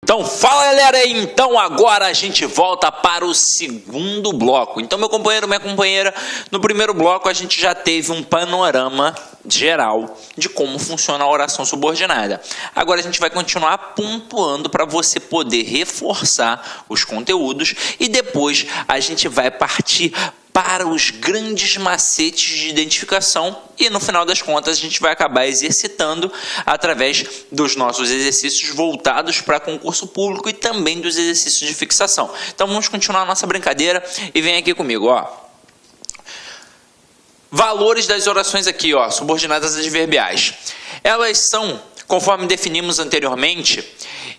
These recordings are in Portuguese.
Então fala galera, então agora a gente volta para o segundo bloco. Então meu companheiro, minha companheira, no primeiro bloco a gente já teve um panorama geral de como funciona a oração subordinada. Agora a gente vai continuar pontuando para você poder reforçar os conteúdos e depois a gente vai partir para os grandes macetes de identificação e no final das contas a gente vai acabar exercitando através dos nossos exercícios voltados para concurso público e também dos exercícios de fixação. Então vamos continuar a nossa brincadeira e vem aqui comigo, ó. Valores das orações aqui, ó, subordinadas adverbiais. Elas são, conforme definimos anteriormente,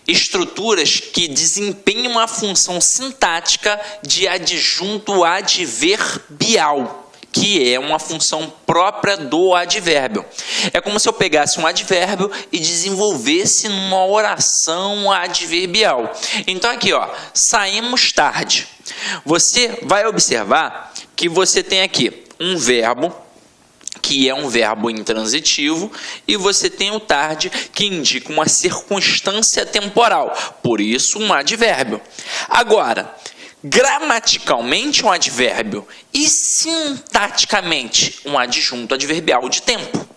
estruturas que desempenham a função sintática de adjunto adverbial, que é uma função própria do advérbio. É como se eu pegasse um advérbio e desenvolvesse numa oração adverbial. Então aqui, ó, saímos tarde. Você vai observar que você tem aqui um verbo, que é um verbo intransitivo, e você tem o tarde, que indica uma circunstância temporal, por isso um advérbio. Agora, gramaticalmente um advérbio e sintaticamente um adjunto adverbial de tempo.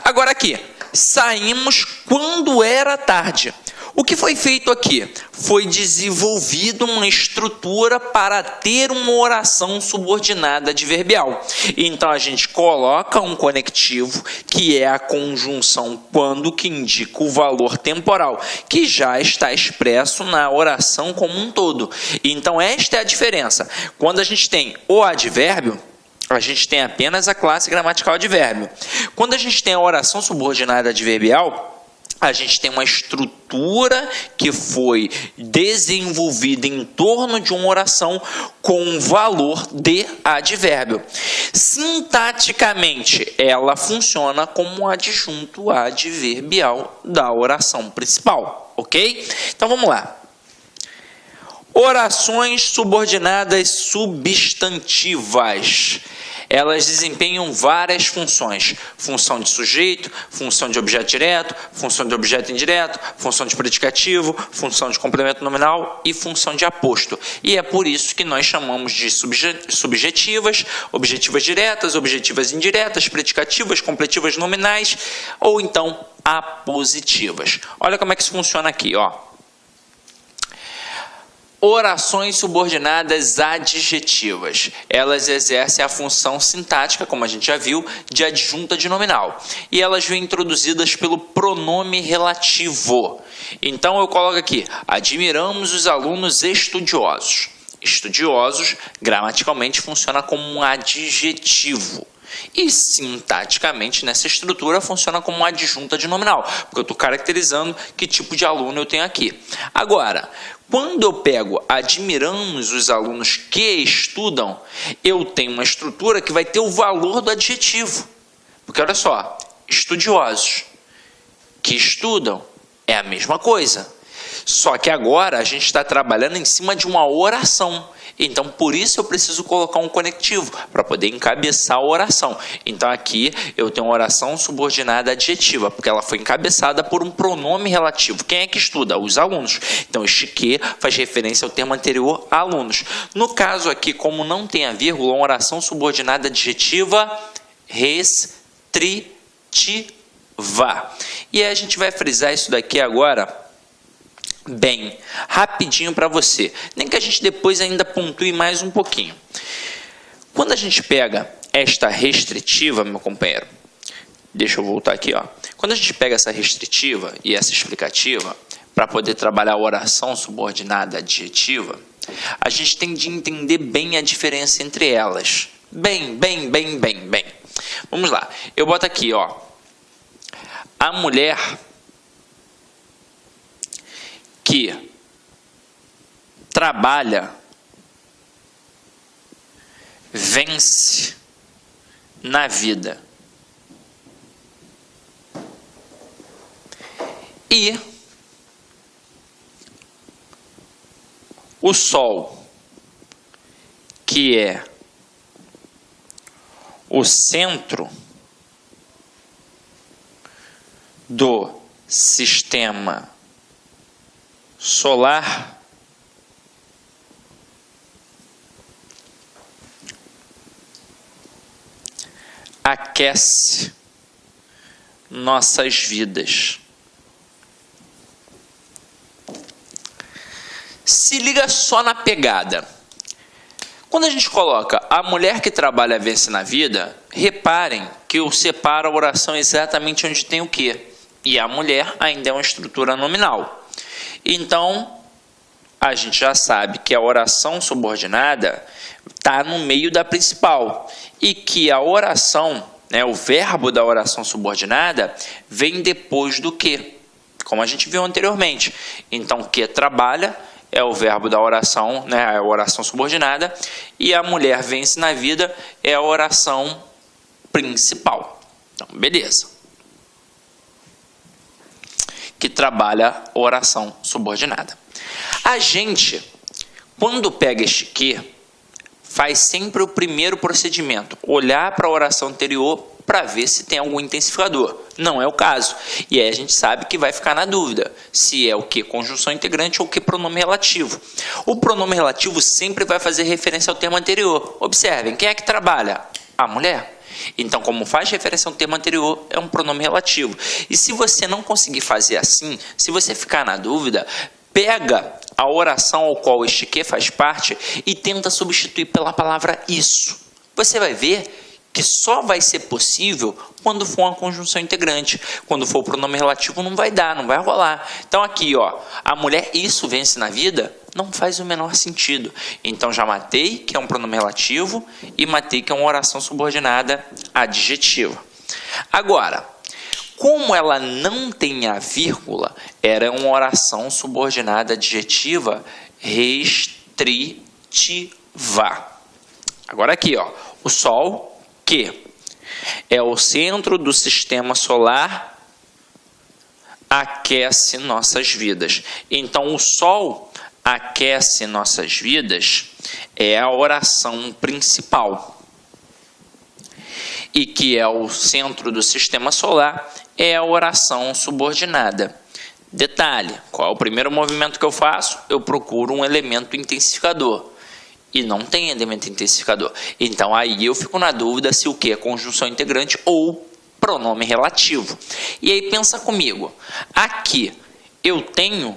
Agora aqui, saímos quando era tarde. O que foi feito aqui? Foi desenvolvido uma estrutura para ter uma oração subordinada adverbial. Então, a gente coloca um conectivo, que é a conjunção quando, que indica o valor temporal, que já está expresso na oração como um todo. Então, esta é a diferença. Quando a gente tem o advérbio, a gente tem apenas a classe gramatical advérbio. Quando a gente tem a oração subordinada adverbial, a gente tem uma estrutura que foi desenvolvida em torno de uma oração com um valor de advérbio. Sintaticamente, ela funciona como um adjunto adverbial da oração principal, ok? Então vamos lá. Orações subordinadas substantivas. Elas desempenham várias funções. Função de sujeito, função de objeto direto, função de objeto indireto, função de predicativo, função de complemento nominal e função de aposto. E é por isso que nós chamamos de subjetivas, objetivas diretas, objetivas indiretas, predicativas, completivas nominais ou então apositivas. Olha como é que isso funciona aqui, ó. Orações subordinadas adjetivas. Elas exercem a função sintática, como a gente já viu, de adjunta de nominal. E elas vêm introduzidas pelo pronome relativo. Então eu coloco aqui, admiramos os alunos estudiosos. Estudiosos, gramaticalmente, funciona como um adjetivo. E sintaticamente, nessa estrutura, funciona como uma adjunta de nominal, porque eu estou caracterizando que tipo de aluno eu tenho aqui. Agora, quando eu pego admiramos os alunos que estudam, eu tenho uma estrutura que vai ter o valor do adjetivo. Porque olha só, estudiosos que estudam é a mesma coisa. Só que agora a gente está trabalhando em cima de uma oração. Então, por isso eu preciso colocar um conectivo, para poder encabeçar a oração. Então, aqui eu tenho uma oração subordinada adjetiva, porque ela foi encabeçada por um pronome relativo. Quem é que estuda? Os alunos. Então, este que faz referência ao termo anterior, alunos. No caso aqui, como não tem a vírgula, uma oração subordinada adjetiva restritiva. E aí a gente vai frisar isso daqui agora bem rapidinho para você, nem que a gente depois ainda pontue mais um pouquinho. Quando a gente pega esta restritiva, meu companheiro, deixa eu voltar aqui, ó. Quando a gente pega essa restritiva e essa explicativa para poder trabalhar a oração subordinada adjetiva, a gente tem de entender bem a diferença entre elas. Bem. Vamos lá. Eu boto aqui, ó. A mulher que trabalha vence na vida. E o Sol, que é o centro do sistema solar aquece nossas vidas. Se liga só na pegada. Quando a gente coloca a mulher que trabalha vence na vida, reparem que eu separo a oração exatamente onde tem o quê? E a mulher ainda é uma estrutura nominal. Então, a gente já sabe que a oração subordinada está no meio da principal. E que a oração, o verbo da oração subordinada, vem depois do que, como a gente viu anteriormente. Então, que trabalha é o verbo da oração, a oração subordinada, e a mulher vence na vida é a oração principal. Então, beleza. Que trabalha a oração subordinada. A gente, quando pega este que, faz sempre o primeiro procedimento, olhar para a oração anterior para ver se tem algum intensificador. Não é o caso. E aí a gente sabe que vai ficar na dúvida se é o que conjunção integrante ou o que pronome relativo. O pronome relativo sempre vai fazer referência ao termo anterior. Observem, quem é que trabalha? A mulher. Então, como faz referência ao termo anterior, é um pronome relativo. E se você não conseguir fazer assim, se você ficar na dúvida, pega a oração ao qual este que faz parte e tenta substituir pela palavra isso. Você vai ver que só vai ser possível quando for uma conjunção integrante. Quando for o pronome relativo não vai dar, não vai rolar. Então aqui, a mulher isso vence na vida, não faz o menor sentido. Então já matei que é um pronome relativo e matei que é uma oração subordinada adjetiva. Agora, como ela não tem a vírgula, era uma oração subordinada adjetiva restritiva. Agora aqui, o Sol, que é o centro do sistema solar, aquece nossas vidas. Então, o Sol aquece nossas vidas é a oração principal. E que é o centro do sistema solar é a oração subordinada. Detalhe, qual é o primeiro movimento que eu faço? Eu procuro um elemento intensificador. E não tem elemento intensificador. Então, aí eu fico na dúvida se o que é conjunção integrante ou pronome relativo. E aí, pensa comigo. Aqui, eu tenho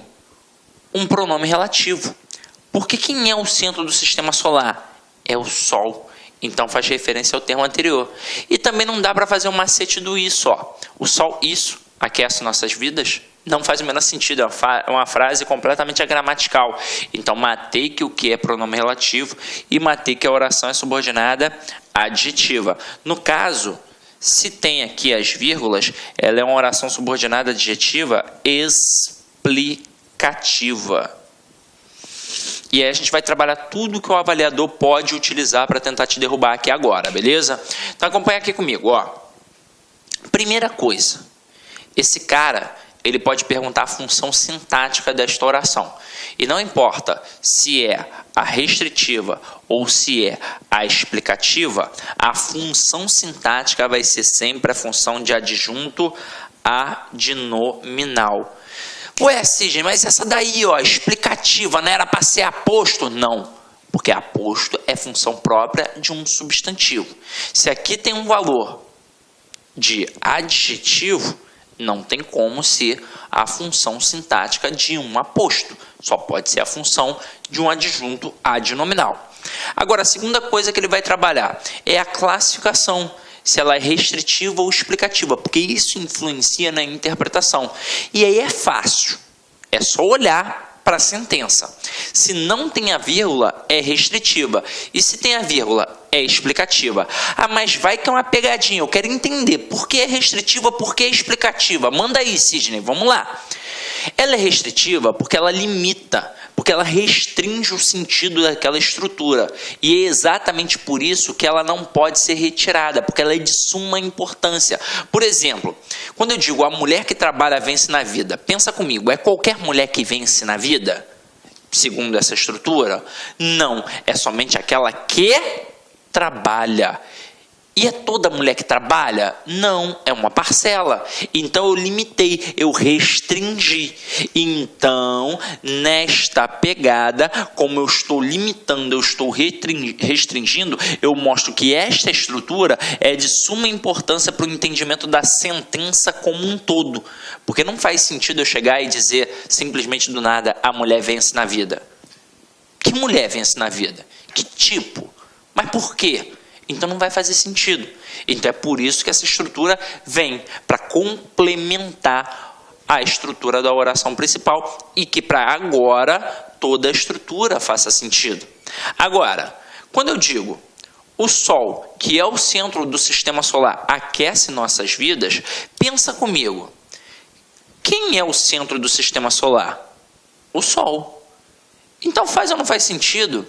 um pronome relativo. Porque quem é o centro do sistema solar? É o Sol. Então, faz referência ao termo anterior. E também não dá para fazer um macete do isso. O Sol, isso, aquece nossas vidas. Não faz o menor sentido, é uma frase completamente agramatical. Então, matei que o que é pronome relativo e matei que a oração é subordinada adjetiva. No caso, se tem aqui as vírgulas, ela é uma oração subordinada adjetiva explicativa. E aí a gente vai trabalhar tudo que o avaliador pode utilizar para tentar te derrubar aqui agora, beleza? Então, acompanha aqui comigo. Primeira coisa, esse cara, ele pode perguntar a função sintática desta oração. E não importa se é a restritiva ou se é a explicativa, a função sintática vai ser sempre a função de adjunto adnominal. Ué, Sidney, mas essa daí, explicativa, não era para ser aposto? Não, porque aposto é função própria de um substantivo. Se aqui tem um valor de adjetivo, não tem como ser a função sintática de um aposto. Só pode ser a função de um adjunto adnominal. Agora, a segunda coisa que ele vai trabalhar é a classificação, se ela é restritiva ou explicativa, porque isso influencia na interpretação. E aí é fácil, é só olhar para a sentença. Se não tem a vírgula, é restritiva. E se tem a vírgula, é explicativa. Ah, mas vai que é uma pegadinha. Eu quero entender por que é restritiva, por que é explicativa. Manda aí, Sidney, vamos lá. Ela é restritiva porque ela limita, porque ela restringe o sentido daquela estrutura. E é exatamente por isso que ela não pode ser retirada, porque ela é de suma importância. Por exemplo, quando eu digo a mulher que trabalha vence na vida, pensa comigo, é qualquer mulher que vence na vida? Segundo essa estrutura? Não, é somente aquela que trabalha. E é toda mulher que trabalha? Não, é uma parcela. Então eu limitei, eu restringi. Então, nesta pegada, como eu estou limitando, eu estou restringindo, eu mostro que esta estrutura é de suma importância para o entendimento da sentença como um todo. Porque não faz sentido eu chegar e dizer simplesmente do nada, a mulher vence na vida. Que mulher vence na vida? Que tipo? Mas por quê? Então não vai fazer sentido. Então é por isso que essa estrutura vem para complementar a estrutura da oração principal e que para agora toda a estrutura faça sentido. Agora, quando eu digo o Sol, que é o centro do sistema solar, aquece nossas vidas, pensa comigo. Quem é o centro do sistema solar? O Sol. Então faz ou não faz sentido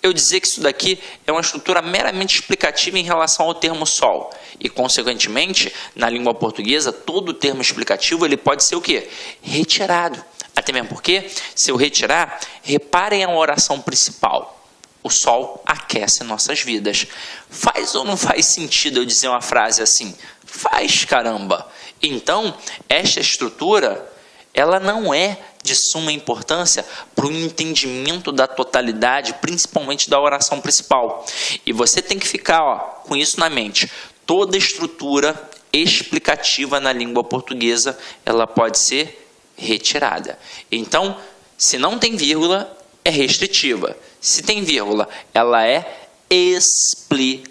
eu dizer que isso daqui é uma estrutura meramente explicativa em relação ao termo Sol. E, consequentemente, na língua portuguesa, todo termo explicativo ele pode ser o quê? Retirado. Até mesmo porque, se eu retirar, reparem a oração principal. O Sol aquece nossas vidas. Faz ou não faz sentido eu dizer uma frase assim? Faz, caramba! Então, esta estrutura, ela não é de suma importância para o entendimento da totalidade, principalmente da oração principal. E você tem que ficar com isso na mente. Toda estrutura explicativa na língua portuguesa, ela pode ser retirada. Então, se não tem vírgula, é restritiva. Se tem vírgula, ela é explicativa.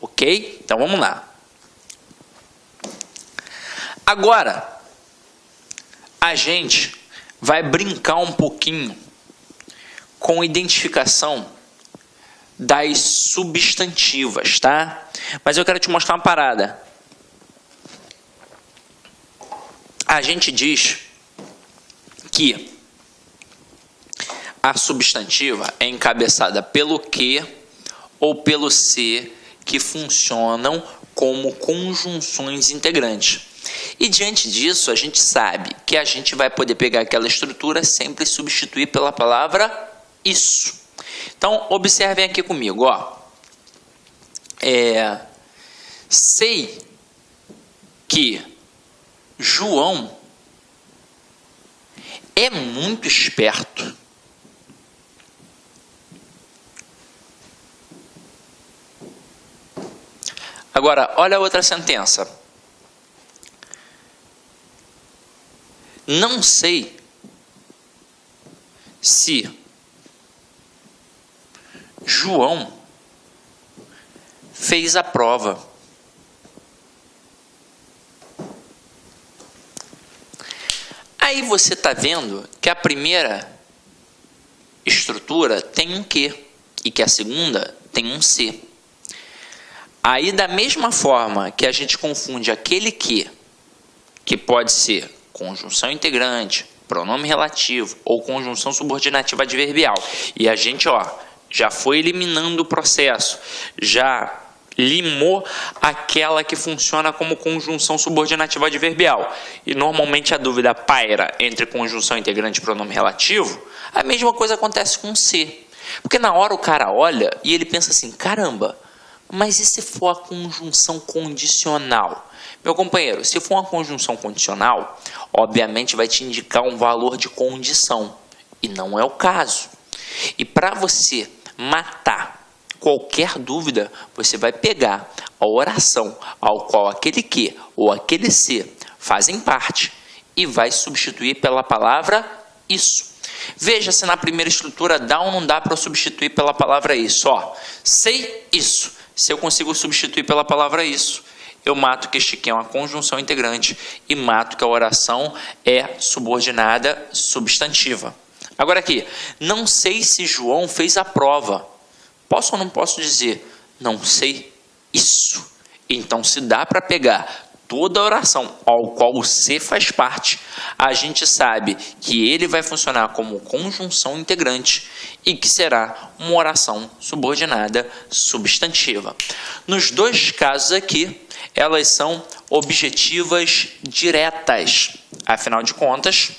Ok? Então, vamos lá. Agora, a gente vai brincar um pouquinho com a identificação das substantivas, tá? Mas eu quero te mostrar uma parada. A gente diz que a substantiva é encabeçada pelo que ou pelo se que funcionam como conjunções integrantes. E diante disso, a gente sabe que a gente vai poder pegar aquela estrutura sempre e substituir pela palavra isso. Então, observem aqui comigo, ó. Sei que João é muito esperto. Agora, olha a outra sentença. Não sei se João fez a prova. Aí você está vendo que a primeira estrutura tem um que e que a segunda tem um se. Aí, da mesma forma que a gente confunde aquele que pode ser conjunção integrante, pronome relativo ou conjunção subordinativa adverbial. E a gente, já foi eliminando o processo, já limou aquela que funciona como conjunção subordinativa adverbial. E normalmente a dúvida paira entre conjunção integrante e pronome relativo. A mesma coisa acontece com se. Porque na hora o cara olha e ele pensa assim, caramba, mas e se for a conjunção condicional? Meu companheiro, se for uma conjunção condicional, obviamente vai te indicar um valor de condição. E não é o caso. E para você matar qualquer dúvida, você vai pegar a oração ao qual aquele que ou aquele se fazem parte e vai substituir pela palavra isso. Veja se na primeira estrutura dá ou não dá para substituir pela palavra isso. Sei isso. Se eu consigo substituir pela palavra isso, eu mato que este que é uma conjunção integrante e mato que a oração é subordinada substantiva. Agora aqui, não sei se João fez a prova. Posso ou não posso dizer? Não sei isso. Então, se dá para pegar toda a oração ao qual o se faz parte, a gente sabe que ele vai funcionar como conjunção integrante e que será uma oração subordinada substantiva. Nos dois casos aqui, elas são objetivas diretas. Afinal de contas,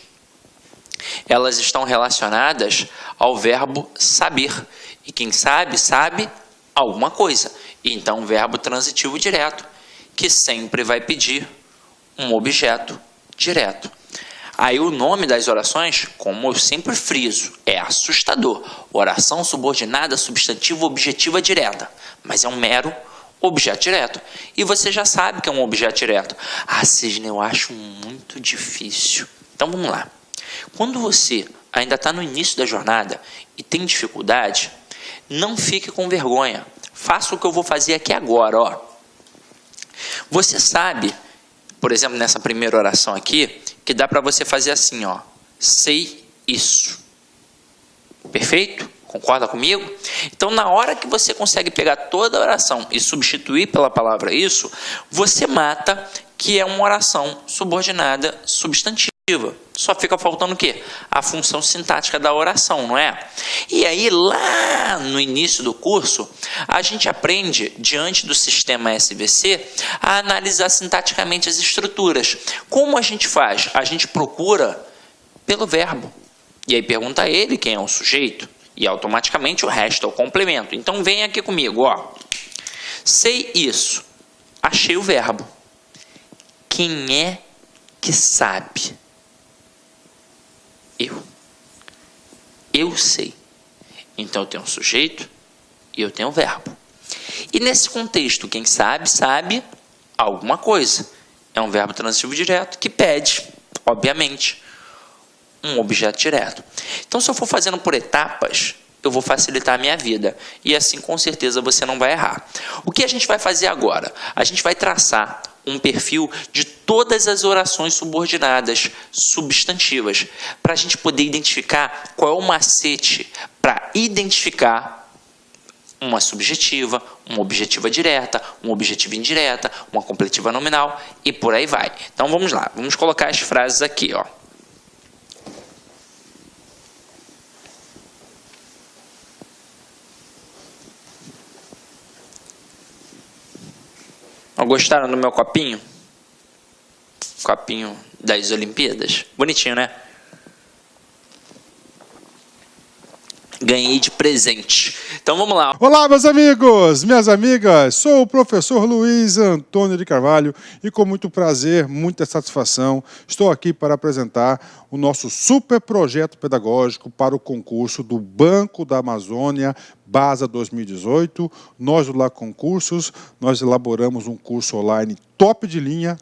elas estão relacionadas ao verbo saber. E quem sabe, sabe alguma coisa. Então, verbo transitivo direto, que sempre vai pedir um objeto direto. Aí o nome das orações, como eu sempre friso, é assustador. Oração subordinada, substantivo, objetiva direta. Mas é um mero objeto direto. E você já sabe que é um objeto direto. Ah, Sidney, eu acho muito difícil. Então vamos lá. Quando você ainda está no início da jornada e tem dificuldade, não fique com vergonha. Faça o que eu vou fazer aqui agora, ó. Você sabe, por exemplo, nessa primeira oração aqui, que dá para você fazer assim, ó. Sei isso. Perfeito? Concorda comigo? Então, na hora que você consegue pegar toda a oração e substituir pela palavra isso, você mata que é uma oração subordinada substantiva. Só fica faltando o quê? A função sintática da oração, não é? E aí, lá no início do curso, a gente aprende, diante do sistema SVC, a analisar sintaticamente as estruturas. Como a gente faz? A gente procura pelo verbo. E aí pergunta a ele quem é o sujeito. E automaticamente o resto é o complemento. Então, vem aqui comigo, ó. Sei isso. Achei o verbo. Quem é que sabe? Eu sei. Então eu tenho um sujeito e eu tenho um verbo. E nesse contexto, quem sabe, sabe alguma coisa. É um verbo transitivo direto que pede, obviamente, um objeto direto. Então, se eu for fazendo por etapas, eu vou facilitar a minha vida. E assim, com certeza, você não vai errar. O que a gente vai fazer agora? A gente vai traçar um perfil de todas as orações subordinadas substantivas, para a gente poder identificar qual é o macete para identificar uma subjetiva, uma objetiva direta, uma objetiva indireta, uma completiva nominal e por aí vai. Então vamos lá, vamos colocar as frases aqui, ó. Gostaram do meu copinho? Copinho das Olimpíadas. Bonitinho, né? Ganhei de presente. Então vamos lá. Olá, meus amigos, minhas amigas. Sou o professor Luiz Antônio de Carvalho e com muito prazer, muita satisfação, estou aqui para apresentar o nosso super projeto pedagógico para o concurso do Banco da Amazônia BASA 2018. Nós do Lá Concursos, nós elaboramos um curso online top de linha,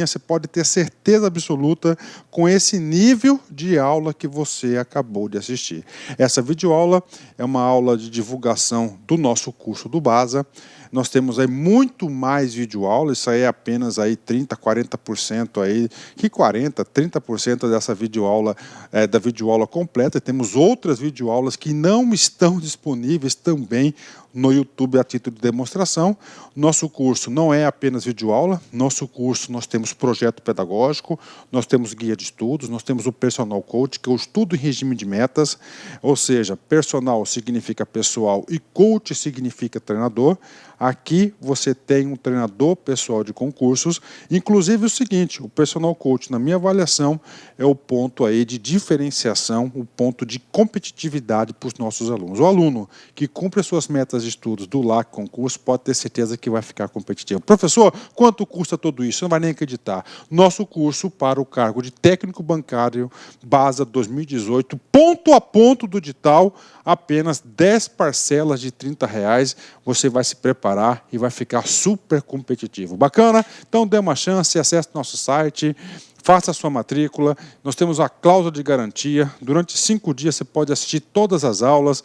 você pode ter certeza absoluta com esse nível de aula que você acabou de assistir. Essa videoaula é uma aula de divulgação do nosso curso do BASA. Nós temos aí muito mais videoaula, isso aí é apenas aí 30%, 40% aí, que 40%, 30% dessa videoaula é da videoaula completa. Temos outras videoaulas que não estão disponíveis também no YouTube a título de demonstração. Nosso curso não é apenas videoaula, nosso curso nós temos projeto pedagógico, nós temos guia de estudos, nós temos o personal coach, que eu estudo em regime de metas, ou seja, personal significa pessoal e coach significa treinador. Aqui você tem um treinador pessoal de concursos, inclusive o seguinte, o personal coach, na minha avaliação, é o ponto aí de diferenciação, o ponto de competitividade para os nossos alunos. O aluno que cumpre as suas metas de estudos do LAC Concurso pode ter certeza que vai ficar competitivo. Professor, quanto custa tudo isso? Você não vai nem acreditar. Nosso curso para o cargo de técnico bancário BASA 2018, ponto a ponto do edital, apenas 10 parcelas de R$30, você vai se preparar e vai ficar super competitivo. Bacana? Então dê uma chance, acesse nosso site, faça a sua matrícula, nós temos a cláusula de garantia, durante 5 dias você pode assistir todas as aulas,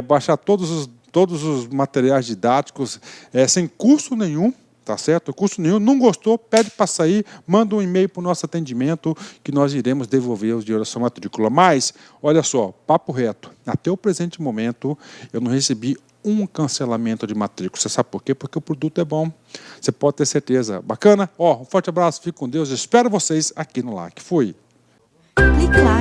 baixar todos os materiais didáticos, sem custo nenhum. Tá certo? Custo nenhum. Não gostou, pede para sair, manda um e-mail para o nosso atendimento que nós iremos devolver os dinheiros da sua matrícula. Mas, olha só, papo reto, até o presente momento eu não recebi um cancelamento de matrícula. Você sabe por quê? Porque o produto é bom. Você pode ter certeza. Bacana? Ó, um forte abraço, fique com Deus. Espero vocês aqui no LAC. Fui. Clique lá.